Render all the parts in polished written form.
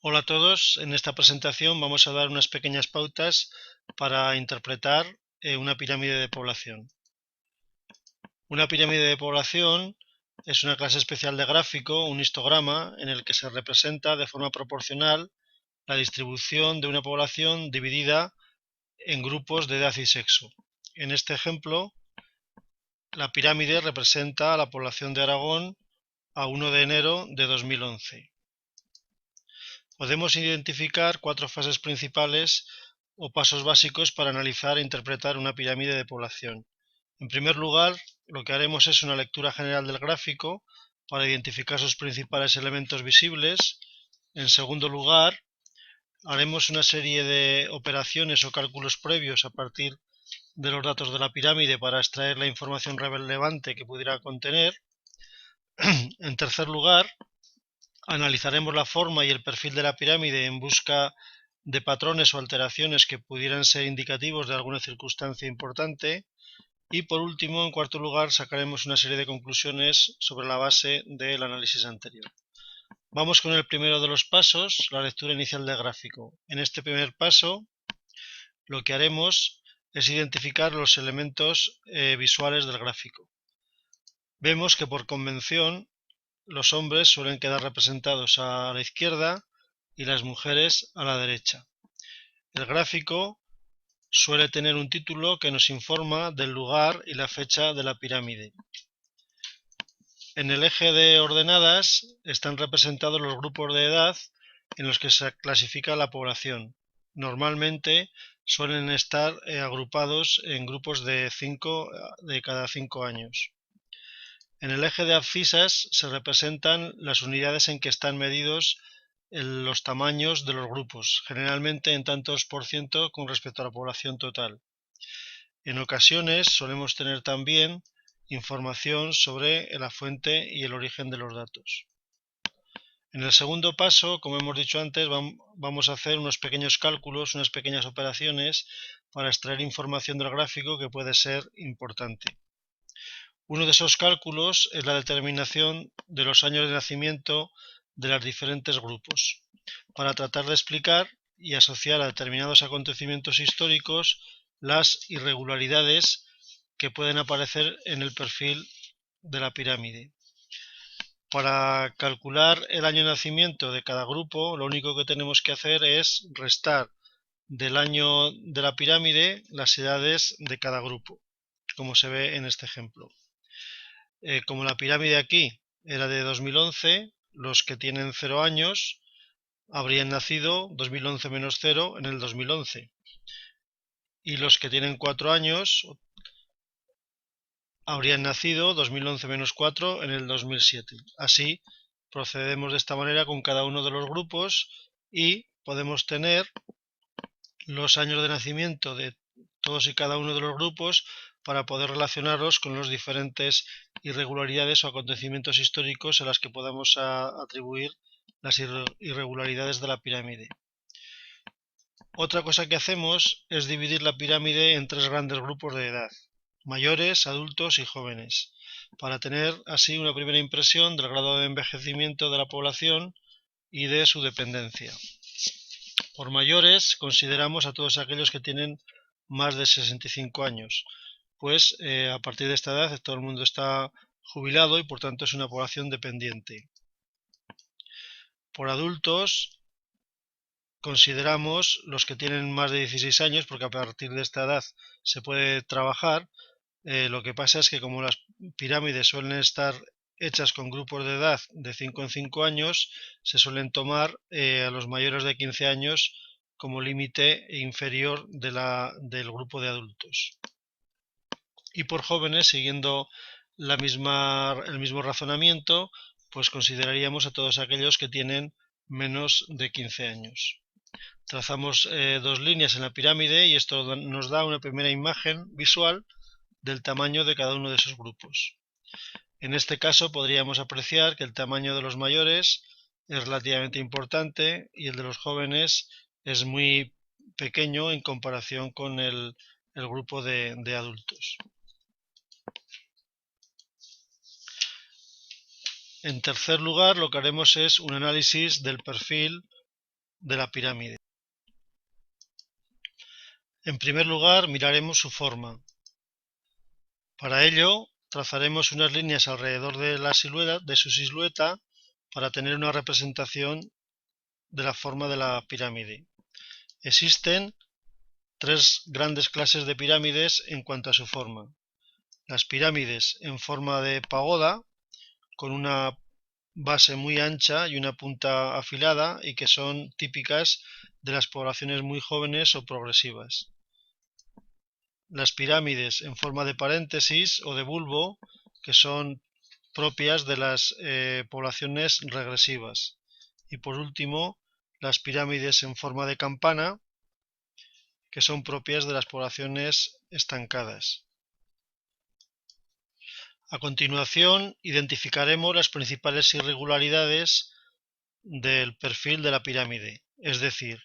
Hola a todos, en esta presentación vamos a dar unas pequeñas pautas para interpretar una pirámide de población. Una pirámide de población es una clase especial de gráfico, un histograma, en el que se representa de forma proporcional la distribución de una población dividida en grupos de edad y sexo. En este ejemplo, la pirámide representa a la población de Aragón a 1 de enero de 2011. Podemos identificar cuatro fases principales o pasos básicos para analizar e interpretar una pirámide de población. En primer lugar, lo que haremos es una lectura general del gráfico para identificar sus principales elementos visibles. En segundo lugar, haremos una serie de operaciones o cálculos previos a partir de los datos de la pirámide para extraer la información relevante que pudiera contener. En tercer lugar, analizaremos la forma y el perfil de la pirámide en busca de patrones o alteraciones que pudieran ser indicativos de alguna circunstancia importante. Y por último, en cuarto lugar, sacaremos una serie de conclusiones sobre la base del análisis anterior. Vamos con el primero de los pasos, la lectura inicial del gráfico. En este primer paso, lo que haremos es identificar los elementos visuales del gráfico. Vemos que por convención los hombres suelen quedar representados a la izquierda y las mujeres a la derecha. El gráfico suele tener un título que nos informa del lugar y la fecha de la pirámide. En el eje de ordenadas están representados los grupos de edad en los que se clasifica la población. Normalmente suelen estar agrupados en grupos de cada 5 años. En el eje de abscisas se representan las unidades en que están medidos los tamaños de los grupos, generalmente en tantos por ciento con respecto a la población total. En ocasiones solemos tener también información sobre la fuente y el origen de los datos. En el segundo paso, como hemos dicho antes, vamos a hacer unos pequeños cálculos, unas pequeñas operaciones para extraer información del gráfico que puede ser importante. Uno de esos cálculos es la determinación de los años de nacimiento de los diferentes grupos, para tratar de explicar y asociar a determinados acontecimientos históricos las irregularidades que pueden aparecer en el perfil de la pirámide. Para calcular el año de nacimiento de cada grupo, lo único que tenemos que hacer es restar del año de la pirámide las edades de cada grupo, como se ve en este ejemplo. Como la pirámide aquí era de 2011, los que tienen 0 años habrían nacido 2011 menos 0 en el 2011. Y los que tienen 4 años habrían nacido 2011 menos 4 en el 2007. Así procedemos de esta manera con cada uno de los grupos y podemos tener los años de nacimiento de todos y cada uno de los grupos para poder relacionarlos con las diferentes irregularidades o acontecimientos históricos a las que podamos atribuir las irregularidades de la pirámide. Otra cosa que hacemos es dividir la pirámide en tres grandes grupos de edad: mayores, adultos y jóvenes, para tener así una primera impresión del grado de envejecimiento de la población y de su dependencia. Por mayores consideramos a todos aquellos que tienen más de 65 años, pues a partir de esta edad todo el mundo está jubilado y por tanto es una población dependiente. Por adultos consideramos los que tienen más de 16 años, porque a partir de esta edad se puede trabajar. Lo que pasa es que como las pirámides suelen estar hechas con grupos de edad de 5 en 5 años, se suelen tomar a los mayores de 15 años como límite inferior del grupo de adultos. Y por jóvenes, siguiendo el mismo razonamiento, pues consideraríamos a todos aquellos que tienen menos de 15 años. Trazamos dos líneas en la pirámide y esto nos da una primera imagen visual del tamaño de cada uno de esos grupos. En este caso podríamos apreciar que el tamaño de los mayores es relativamente importante y el de los jóvenes es muy pequeño en comparación con el grupo de adultos. En tercer lugar, lo que haremos es un análisis del perfil de la pirámide. En primer lugar, miraremos su forma. Para ello, trazaremos unas líneas alrededor de su silueta para tener una representación de la forma de la pirámide. Existen tres grandes clases de pirámides en cuanto a su forma. Las pirámides en forma de pagoda, con una base muy ancha y una punta afilada, y que son típicas de las poblaciones muy jóvenes o progresivas. Las pirámides en forma de paréntesis o de bulbo, que son propias de las poblaciones regresivas. Y por último, las pirámides en forma de campana, que son propias de las poblaciones estancadas. A continuación, identificaremos las principales irregularidades del perfil de la pirámide, es decir,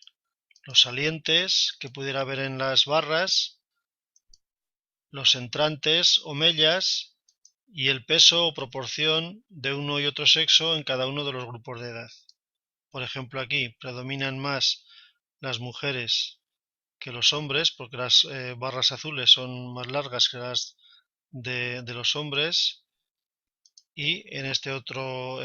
los salientes que pudiera haber en las barras, los entrantes o mellas y el peso o proporción de uno y otro sexo en cada uno de los grupos de edad. Por ejemplo, aquí predominan más las mujeres que los hombres, porque las barras azules son más largas que las de los hombres, y en este otro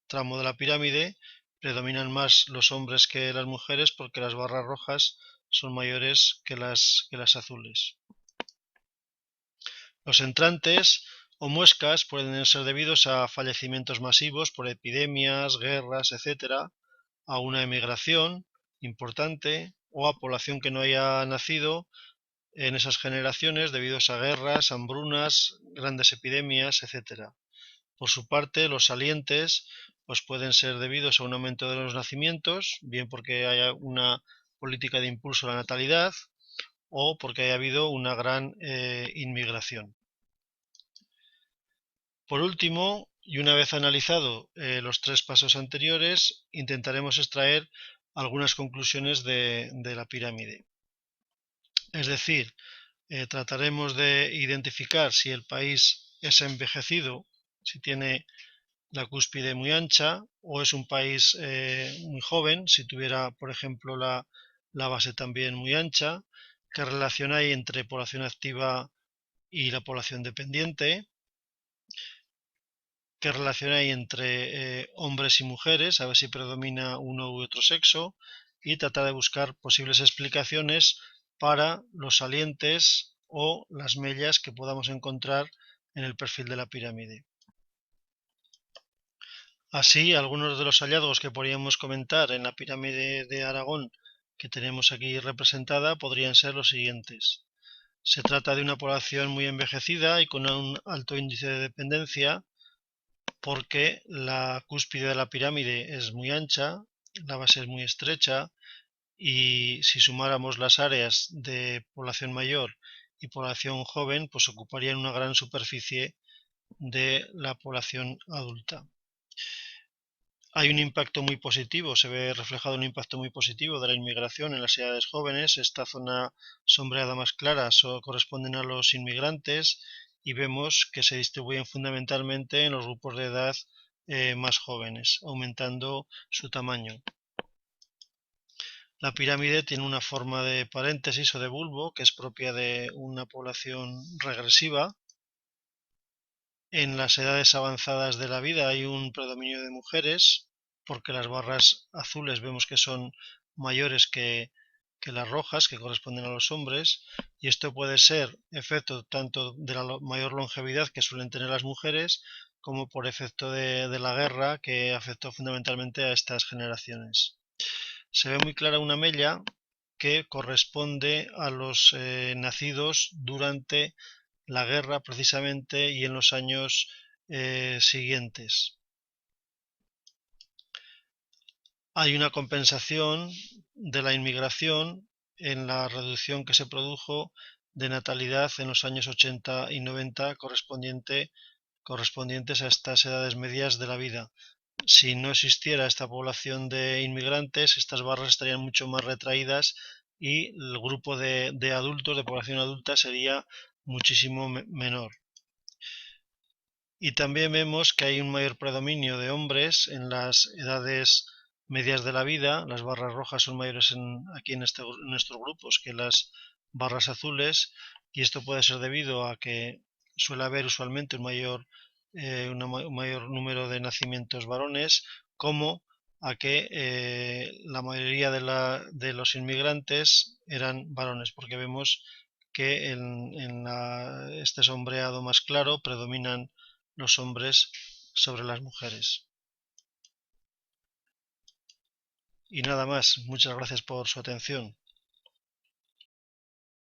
tramo de la pirámide predominan más los hombres que las mujeres, porque las barras rojas son mayores que las azules. Los entrantes o muescas pueden ser debidos a fallecimientos masivos por epidemias, guerras, etc., a una emigración importante o a población que no haya nacido en esas generaciones debido a guerras, hambrunas, grandes epidemias, etc. Por su parte, los salientes pues pueden ser debidos a un aumento de los nacimientos, bien porque haya una política de impulso a la natalidad o porque haya habido una gran inmigración. Por último, y una vez analizado los tres pasos anteriores, intentaremos extraer algunas conclusiones de la pirámide. Es decir, trataremos de identificar si el país es envejecido, si tiene la cúspide muy ancha, o es un país muy joven, si tuviera, por ejemplo, la base también muy ancha, qué relación hay entre población activa y la población dependiente, qué relación hay entre hombres y mujeres, a ver si predomina uno u otro sexo, y tratar de buscar posibles explicaciones para los salientes o las mellas que podamos encontrar en el perfil de la pirámide. Así, algunos de los hallazgos que podríamos comentar en la pirámide de Aragón que tenemos aquí representada podrían ser los siguientes. Se trata de una población muy envejecida y con un alto índice de dependencia, porque la cúspide de la pirámide es muy ancha, la base es muy estrecha, y si sumáramos las áreas de población mayor y población joven, pues ocuparían una gran superficie de la población adulta. Hay un impacto muy positivo, se ve reflejado un impacto muy positivo de la inmigración en las edades jóvenes. Esta zona sombreada más clara corresponden a los inmigrantes, y vemos que se distribuyen fundamentalmente en los grupos de edad más jóvenes, aumentando su tamaño. La pirámide tiene una forma de paréntesis o de bulbo que es propia de una población regresiva. En las edades avanzadas de la vida hay un predominio de mujeres, porque las barras azules vemos que son mayores que las rojas, que corresponden a los hombres, y esto puede ser efecto tanto de la mayor longevidad que suelen tener las mujeres, como por efecto de la guerra, que afectó fundamentalmente a estas generaciones. Se ve muy clara una mella que corresponde a los nacidos durante la guerra precisamente y en los años siguientes. Hay una compensación de la inmigración en la reducción que se produjo de natalidad en los años 80 y 90 correspondientes a estas edades medias de la vida. Si no existiera esta población de inmigrantes, estas barras estarían mucho más retraídas y el grupo de adultos, de población adulta, sería muchísimo menor. Y también vemos que hay un mayor predominio de hombres en las edades medias de la vida. Las barras rojas son mayores aquí en nuestros grupos que las barras azules, y esto puede ser debido a que suele haber usualmente un mayor número de nacimientos varones, como a que la mayoría de los inmigrantes eran varones, porque vemos que en este sombreado más claro predominan los hombres sobre las mujeres. Y nada más, muchas gracias por su atención.